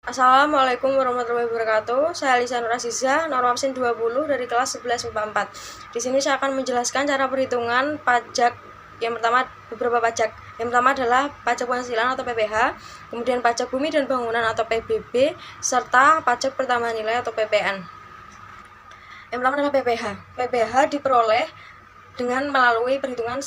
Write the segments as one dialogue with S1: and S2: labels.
S1: Assalamualaikum warahmatullahi wabarakatuh. Saya Lisa Nur Aziza, nomor absen 20 dari kelas 11 MIPA 4. Di sini saya akan menjelaskan cara perhitungan pajak. Yang pertama, beberapa pajak. Yang pertama adalah pajak penghasilan atau PPH, kemudian pajak bumi dan bangunan atau PBB, serta pajak pertambahan nilai atau PPN. Yang pertama adalah PPH. PPH diperoleh dengan melalui perhitungan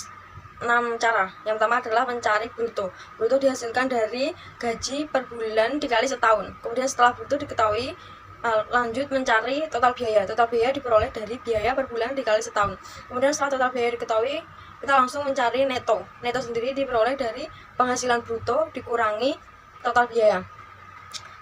S1: 6 cara. Yang pertama adalah mencari bruto. Bruto dihasilkan dari gaji per bulan dikali setahun. Kemudian setelah bruto diketahui, lanjut mencari total biaya. Total biaya diperoleh dari biaya per bulan dikali setahun. Kemudian setelah total biaya diketahui, kita langsung mencari neto. Neto sendiri diperoleh dari penghasilan bruto dikurangi total biaya.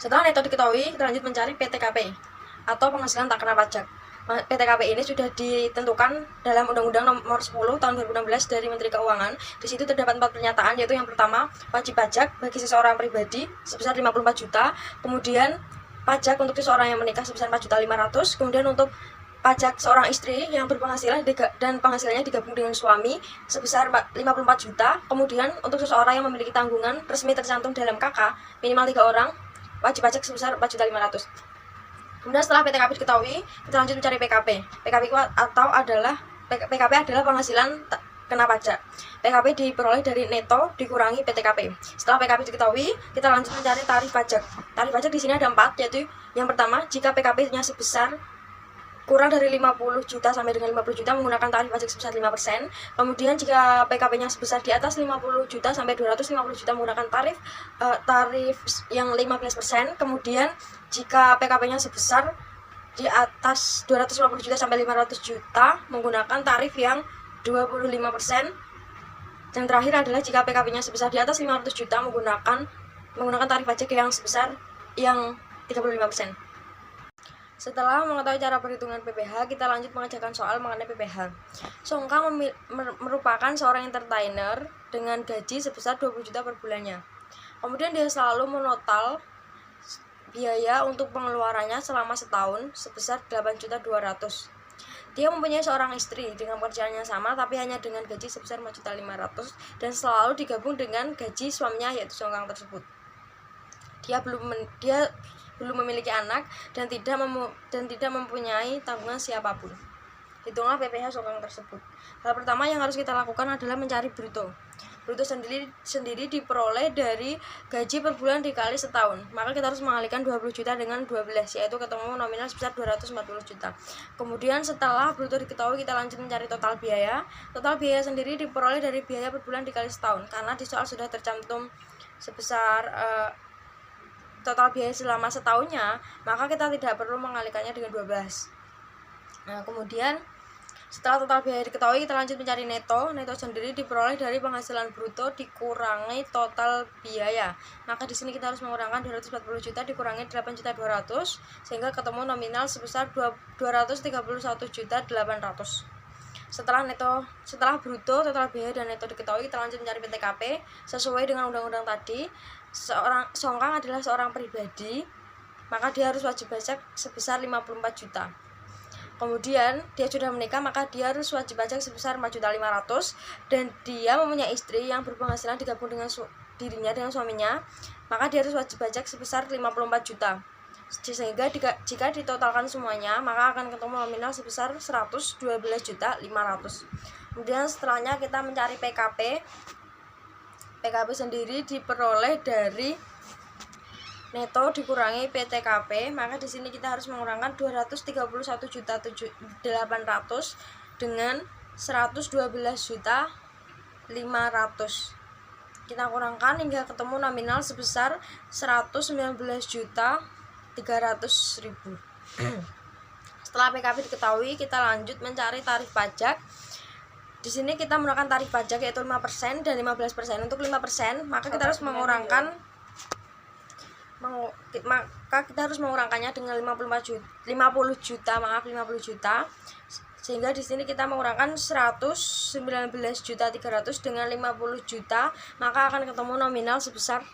S1: Setelah neto diketahui, kita lanjut mencari PTKP atau penghasilan tak kena pajak. PTKP ini sudah ditentukan dalam Undang-Undang Nomor 10 Tahun 2016 dari Menteri Keuangan. Di situ terdapat 4 pernyataan, yaitu yang pertama, wajib pajak bagi seseorang pribadi sebesar 54 juta, kemudian pajak untuk seseorang yang menikah sebesar 4.500.000, kemudian untuk pajak seorang istri yang berpenghasilan dan penghasilannya digabung dengan suami sebesar 54 juta, kemudian untuk seseorang yang memiliki tanggungan resmi tercantum dalam KK minimal 3 orang, wajib pajak sebesar 4.500.000. Kemudian setelah PTKP diketahui, kita lanjut mencari PKP. PKP adalah penghasilan kena pajak. PKP diperoleh dari neto dikurangi PTKP. Setelah PKP diketahui, kita lanjut mencari tarif pajak. Tarif pajak di sini ada 4, yaitu yang pertama, jika PKP-nya sebesar kurang dari 50 juta sampai dengan 50 juta menggunakan tarif pajak sebesar 5%. Kemudian jika PKP-nya sebesar di atas 50 juta sampai 250 juta menggunakan tarif yang 15%. Kemudian jika PKP-nya sebesar di atas 250 juta sampai 500 juta menggunakan tarif yang 25%. Yang terakhir adalah jika PKP-nya sebesar di atas 500 juta menggunakan tarif pajak yang sebesar yang 35%. Setelah mengetahui cara perhitungan PPH, kita lanjut mengerjakan soal mengenai PPH. Songka merupakan seorang entertainer dengan gaji sebesar 20 juta per bulannya. Kemudian dia selalu menotal biaya untuk pengeluarannya selama setahun sebesar 8.200.000. Dia mempunyai seorang istri dengan pekerjaannya sama tapi hanya dengan gaji sebesar 4.500.000 dan selalu digabung dengan gaji suaminya yaitu Songkang tersebut. Dia belum memiliki anak dan tidak mempunyai tanggungan siapapun. Hitunglah PPH Songkang tersebut. Hal pertama yang harus kita lakukan adalah mencari bruto. Bruto sendiri diperoleh dari gaji per bulan dikali setahun. Maka kita harus mengalihkan 20 juta dengan 12, yaitu ketemu nominal sebesar 240 juta. Kemudian setelah bruto diketahui, kita lanjut mencari total biaya. Total biaya sendiri diperoleh dari biaya per bulan dikali setahun. Karena di soal sudah tercantum sebesar total biaya selama setahunnya, maka kita tidak perlu mengalihkannya dengan 12. Nah, kemudian setelah total biaya diketahui, kita lanjut mencari neto. Neto sendiri diperoleh dari penghasilan bruto dikurangi total biaya. Maka di sini kita harus mengurangkan 240 juta dikurangi 8.200.000 sehingga ketemu nominal sebesar 231.800.000. Setelah bruto, total biaya dan neto diketahui, kita lanjut mencari PTKP sesuai dengan undang-undang tadi. Songkang adalah seorang pribadi, maka dia harus wajib pajak sebesar 54 juta. Kemudian dia sudah menikah, maka dia harus wajib pajak sebesar 4.500.000 dan dia mempunyai istri yang berpenghasilan digabung dengan dirinya dengan suaminya, maka dia harus wajib pajak sebesar 54 juta. Sehingga jika ditotalkan semuanya, maka akan ketemu nominal sebesar 112.500.000. Kemudian setelahnya kita mencari PKP. PKP sendiri diperoleh dari neto dikurangi PTKP, maka di sini kita harus mengurangkan 231.800.000 dengan 112.500.000. Kita kurangkan hingga ketemu nominal sebesar 119.300.000. Setelah PKP diketahui, kita lanjut mencari tarif pajak. Di sini kita menggunakan tarif pajak yaitu 5% dan 15%. Untuk 5%, maka kita harus mengurangkannya dengan 50 juta, sehingga di sini kita mengurangkan 119.300.000 dengan 50 juta, maka akan ketemu nominal sebesar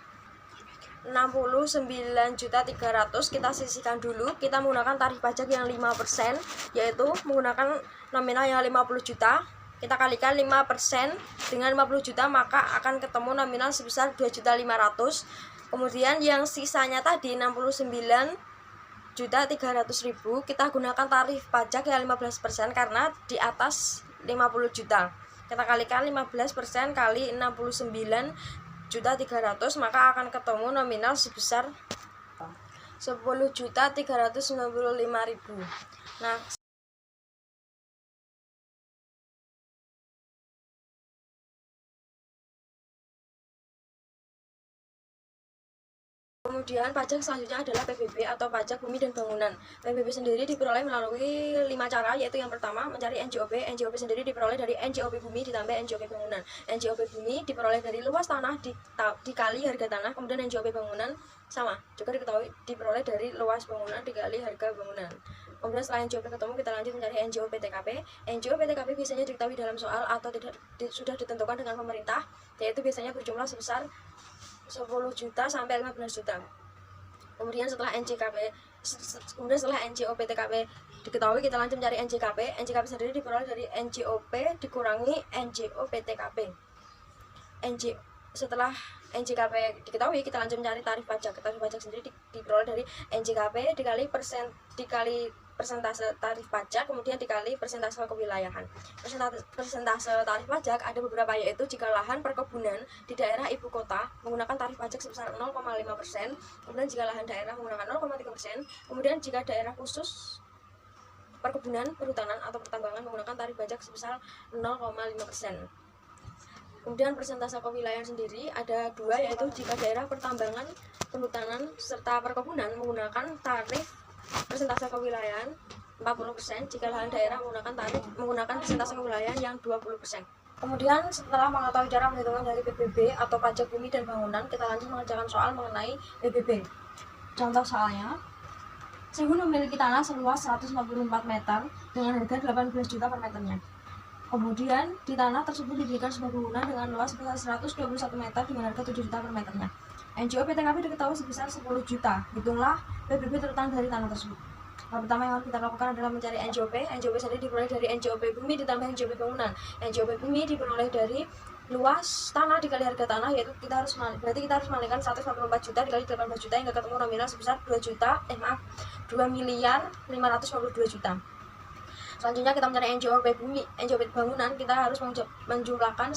S1: 69.300.000. Kita sisihkan dulu. Kita menggunakan tarif pajak yang 5%, yaitu menggunakan nominal yang 50 juta. Kita kalikan 5% dengan 50 juta, maka akan ketemu nominal sebesar 2.500.000. Kemudian yang sisanya tadi 69.300.000 kita gunakan tarif pajak yang 15% karena di atas 50 juta. Kita kalikan 15% kali 69.300.000 maka akan ketemu nominal sebesar 10.395.000. Nah, kemudian pajak selanjutnya adalah PBB atau pajak bumi dan bangunan. PBB sendiri diperoleh melalui 5 cara, yaitu yang pertama mencari NJOP. NJOP sendiri diperoleh dari NJOP bumi ditambah NJOP bangunan. NJOP bumi diperoleh dari luas tanah dikali harga tanah, kemudian NJOP bangunan sama juga diketahui diperoleh dari luas bangunan dikali harga bangunan. Kemudian setelah NJOP ketemu, kita lanjut mencari NJOP TKP. NJOP TKP biasanya diketahui dalam soal atau tidak sudah ditentukan dengan pemerintah, yaitu biasanya berjumlah sebesar 10 juta sampai 15 juta. Kemudian setelah NJOP TKP diketahui, kita lanjut mencari NJKP. NJKP sendiri diperoleh dari NJOP dikurangi NJOP TKP. Setelah NJKP diketahui, kita lanjut mencari tarif pajak. Tarif pajak sendiri diperoleh dari NJKP dikali persentase tarif pajak, kemudian dikali persentase kewilayahan. Persentase tarif pajak ada beberapa, yaitu jika lahan perkebunan di daerah ibu kota menggunakan tarif pajak sebesar 0,5%, kemudian jika lahan daerah menggunakan 0,3%, kemudian jika daerah khusus perkebunan, perhutanan, atau pertambangan menggunakan tarif pajak sebesar 0,5%. Kemudian persentase kewilayahan sendiri ada dua, yaitu jika daerah pertambangan, perhutanan, serta perkebunan menggunakan tarif persentase kewilayahan 40%, jika lahan daerah menggunakan persentase kewilayahan yang 20%. Kemudian setelah mengetahui cara perhitungan dari PBB atau pajak bumi dan bangunan, kita lanjut mengerjakan soal mengenai PBB. Contoh soalnya, Sehun memiliki tanah seluas 144 meter dengan harga 18 juta per meternya. Kemudian di tanah tersebut didirikan sebuah bangunan dengan luas sebesar 121 meter dengan harga 7 juta per meternya. NJOP TKP diketahui sebesar 10 juta. Hitunglah PBB terutang dari tanah tersebut. Hal pertama yang harus kita lakukan adalah mencari NJOP. NJOP sendiri diperoleh dari NJOP bumi ditambah NJOP bangunan. NJOP bumi diperoleh dari luas tanah dikali harga tanah, yaitu kita harus malingkan 144 juta dikali 18 juta hingga ketemu nominal sebesar 2 miliar 542 juta. Selanjutnya kita mencari NJOP bumi, NJOP bangunan. Kita harus menjumlahkan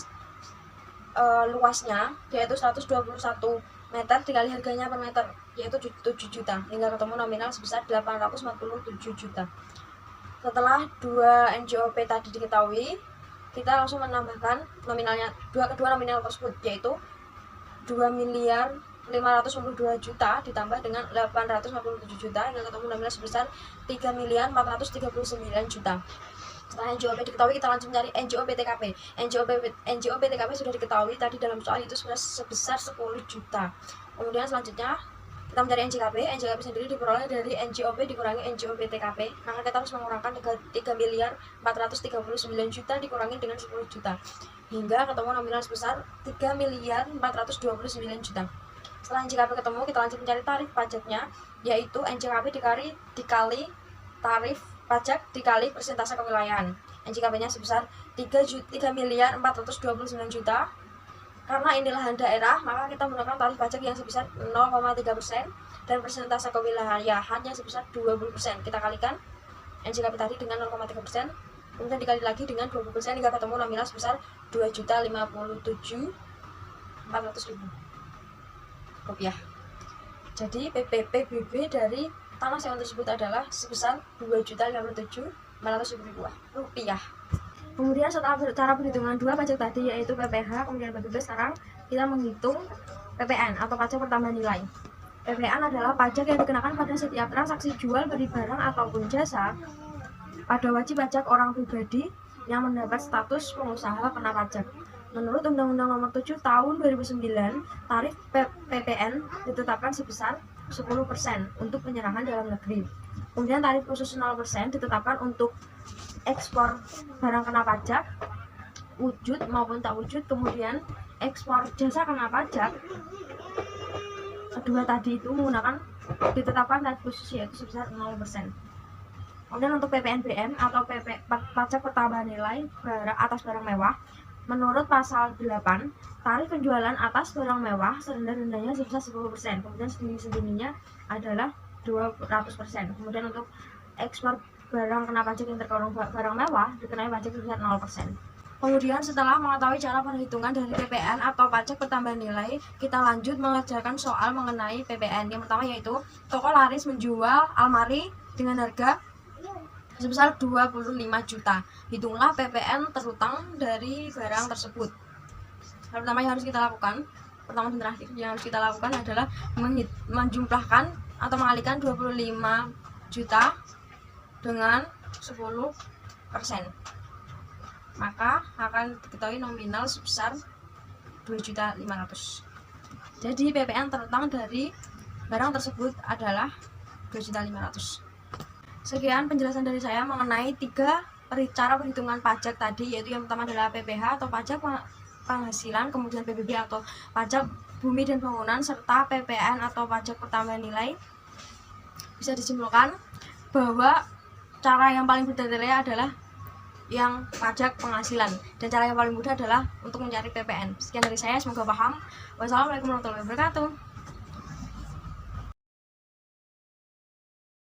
S1: luasnya, yaitu 121 meter dikali harganya per meter, yaitu 7 juta hingga ketemu nominal sebesar 847 juta. Setelah dua NJOP tadi diketahui, kita langsung menambahkan nominalnya kedua nominal tersebut, yaitu 2 miliar 542 juta ditambah dengan 847 juta hingga ketemu nominal sebesar 3 miliar 439 juta. Setelah NJOP diketahui, kita langsung mencari NJOP TKP. NJOP TKP sudah diketahui tadi dalam soal, itu sebesar 10 juta. Kemudian selanjutnya kita mencari NJKP. NJKP sendiri diperoleh dari NJOP dikurangi NJOP TKP. Maka kita harus mengurangkan 3 miliar 439 juta dikurangi dengan 10 juta hingga ketemu nominal sebesar 3 miliar 429 juta. Setelah NJKP ketemu, kita lanjut mencari tarif pajaknya, yaitu NJKP dikali tarif pajak dikali persentase kewilayahan. NJKP-nya sebesar 3 miliar 429 juta. Karena ini lahan daerah, maka kita menggunakan tarif pajak yang sebesar 0,3% dan persentase kewilayahannya sebesar 20%. Kita kalikan NJKP tadi dengan 0,3%, kemudian dikali lagi dengan 20% hingga ketemu nominal sebesar 2.057.400.000 rupiah. Jadi PBB dari tanah sewa tersebut adalah sebesar 2.057.400.000 rupiah. Kemudian setelah cara perhitungan dua pajak tadi, yaitu PPh kemudian PBB, sekarang kita menghitung PPN atau pajak pertambahan nilai. PPN adalah pajak yang dikenakan pada setiap transaksi jual beli barang ataupun jasa pada wajib pajak orang pribadi yang mendapat status pengusaha kena pajak. Menurut Undang-Undang Nomor 7 Tahun 2009, tarif PPN ditetapkan sebesar 10% untuk penyerahan dalam negeri. Kemudian tarif khusus 0% ditetapkan untuk ekspor barang kena pajak, wujud maupun tak wujud. Kemudian ekspor jasa kena pajak, kedua tadi itu menggunakan ditetapkan tarif khusus yaitu sebesar 0%. Kemudian untuk PPNBM atau pajak pertambahan nilai atas barang mewah, Menurut pasal 8, tarif penjualan atas barang mewah serendah-rendahnya sebesar 10%, kemudian setinggi-tingginya adalah 200%. Kemudian untuk ekspor barang kena pajak yang tergolong barang mewah dikenai pajak sebesar 0%. Kemudian setelah mengetahui cara perhitungan dari PPN atau pajak pertambahan nilai, kita lanjut mengerjakan soal mengenai PPN. Yang pertama yaitu toko laris menjual almari dengan harga sebesar 25 juta. Hitunglah PPN terutang dari barang tersebut. Hal pertama yang harus kita lakukan, pertama dan terakhir yang harus kita lakukan adalah menjumlahkan atau mengalikan 25 juta dengan 10%. Maka akan diketahui nominal sebesar 2.500.000. Jadi PPN terutang dari barang tersebut adalah 2.500.000. Sekian penjelasan dari saya mengenai 3 cara perhitungan pajak tadi, yaitu yang pertama adalah PPh atau pajak penghasilan, kemudian PBB atau pajak bumi dan bangunan, serta PPN atau pajak pertambahan nilai. Bisa disimpulkan bahwa cara yang paling berdetailnya adalah yang pajak penghasilan, dan cara yang paling mudah adalah untuk mencari PPN. Sekian dari saya, semoga paham. Wassalamualaikum warahmatullahi wabarakatuh.